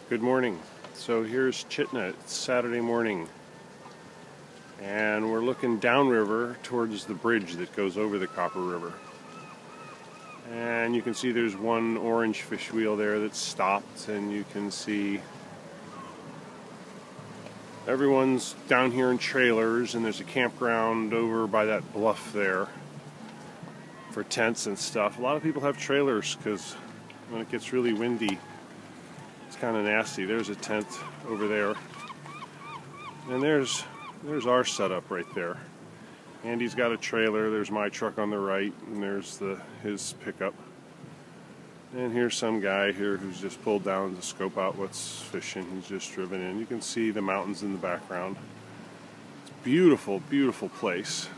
Good morning. So here's Chitina. It's Saturday morning, and we're looking downriver towards the bridge that goes over the Copper River. And you can see there's one orange fish wheel there that's stopped, and you can see everyone's down here in trailers, and there's a campground over by that bluff there for tents and stuff. A lot of people have trailers because when it gets really windy, it's kind of nasty. There's a tent over there, and there's our setup right there. Andy's got a trailer. There's my truck on the right, and there's his pickup. And here's some guy here who's just pulled down to scope out what's fishing. He's just driven in. You can see the mountains in the background. It's a beautiful, beautiful place.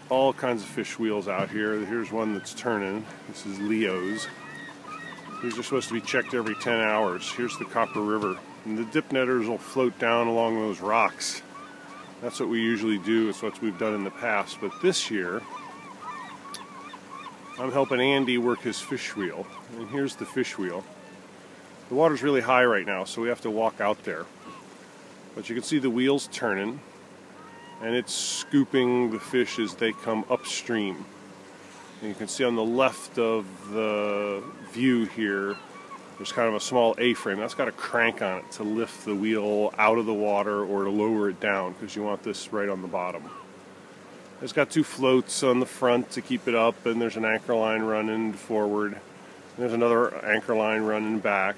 All kinds of fish wheels out here. Here's one that's turning. This is Leo's. These are supposed to be checked every 10 hours. Here's the Copper River. And the dip netters will float down along those rocks. That's what we usually do. It's what we've done in the past. But this year, I'm helping Andy work his fish wheel. And here's the fish wheel. The water's really high right now, so we have to walk out there. But you can see the wheels turning, and it's scooping the fish as they come upstream. And you can see on the left of the view here, there's kind of a small A-frame. That's got a crank on it to lift the wheel out of the water or to lower it down, because you want this right on the bottom. It's got two floats on the front to keep it up, and there's an anchor line running forward. And there's another anchor line running back.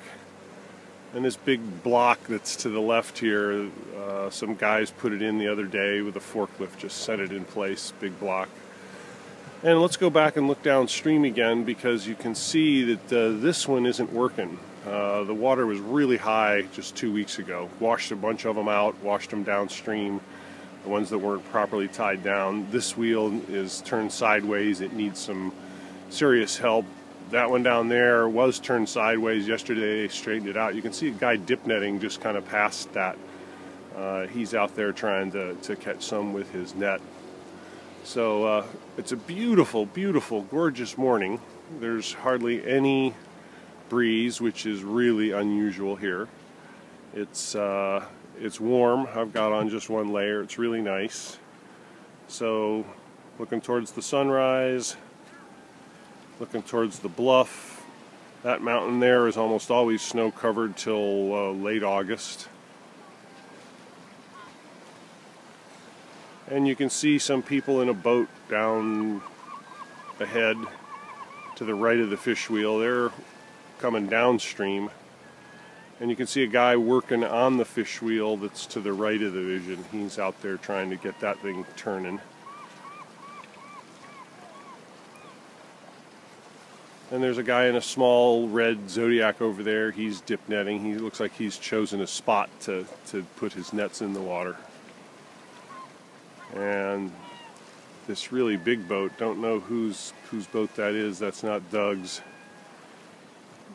And this big block that's to the left here, some guys put it in the other day with a forklift, just set it in place, big block. And let's go back and look downstream again, because you can see that this one isn't working. The water was really high just 2 weeks ago. Washed a bunch of them out, washed them downstream, the ones that weren't properly tied down. This wheel is turned sideways. It needs some serious help. That one down there was turned sideways. Yesterday they straightened it out. You can see a guy dip netting just kind of past that. He's out there trying to catch some with his net. So it's a beautiful, beautiful, gorgeous morning. There's hardly any breeze, which is really unusual here. It's warm. I've got on just one layer. It's really nice. So looking towards the sunrise, looking towards the bluff. That mountain there is almost always snow covered till late August. And you can see some people in a boat down ahead to the right of the fish wheel. They're coming downstream. And you can see a guy working on the fish wheel that's to the right of the vision. He's out there trying to get that thing turning. And there's a guy in a small red Zodiac over there. He's dip netting. He looks like he's chosen a spot to put his nets in the water. And this really big boat, don't know whose boat that is. That's not Doug's.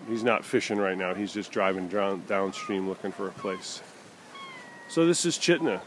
He's not fishing right now. He's just driving downstream looking for a place. So this is Chitina.